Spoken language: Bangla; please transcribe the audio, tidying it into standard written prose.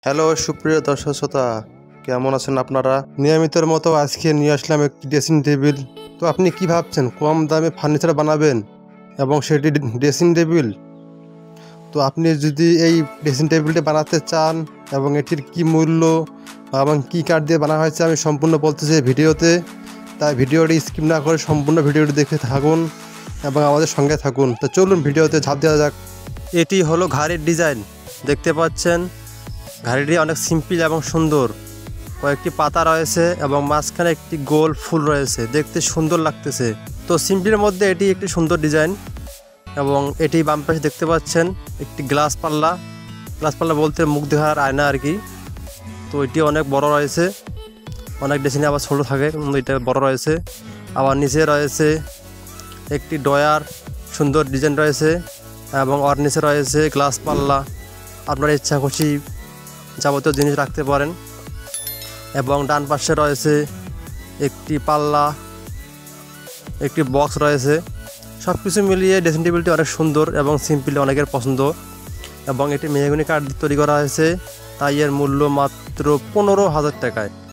হ্যালো সুপ্রিয় দর্শক শ্রোতা, কেমন আছেন আপনারা? নিয়মিতের মতো আজকে নিয়ে আসলাম একটি ড্রেসিং টেবিল। তো আপনি কি ভাবছেন কম দামে ফার্নিচার বানাবেন এবং সেটি ড্রেসিং টেবিল? তো আপনি যদি এই ড্রেসিং টেবিলটি বানাতে চান এবং এটির কি মূল্য এবং কী কাঠ দিয়ে বানানো হয়েছে আমি সম্পূর্ণ বলতেছি এই ভিডিওতে। তাই ভিডিওটি স্কিপ না করে সম্পূর্ণ ভিডিওটি দেখে থাকুন এবং আমাদের সঙ্গে থাকুন। তো চলুন ভিডিওতে ঝাঁপ দেওয়া যাক। এটি হলো ঘাড়ির ডিজাইন, দেখতে পাচ্ছেন। ঘাড়িটি অনেক সিম্পল এবং সুন্দর, কয়েকটি পাতা রয়েছে এবং মাঝখানে একটি গোল ফুল রয়েছে, দেখতে সুন্দর লাগতেছে। তো সিম্পলের মধ্যে এটি একটি সুন্দর ডিজাইন এবং এটি বাম পাশে দেখতে পাচ্ছেন একটি গ্লাস পাল্লা বলতে মুখ দেখার আয়না আর কি। তো এটি অনেক বড় রয়েছে, অনেক ডিজাইনে আবার ছোটো থাকে, কিন্তু এটা বড় রয়েছে। আবার নিচে রয়েছে একটি ডয়ার, সুন্দর ডিজাইন রয়েছে এবং ওর নিচে রয়েছে গ্লাস পাল্লা। আপনার ইচ্ছা খুশি যাবতীয় জিনিস রাখতে পারেন। এবং ডান পাশে রয়েছে একটি পাল্লা, একটি বক্স রয়েছে। সব কিছু মিলিয়ে ড্রেসিং টেবিলটি অনেক সুন্দর এবং সিম্পলি অনেকের পছন্দ। এবং এটি মেহগনি কাঠ দিয়ে তৈরি করা হয়েছে, তাই এর মূল্য মাত্র 15,000 টাকায়।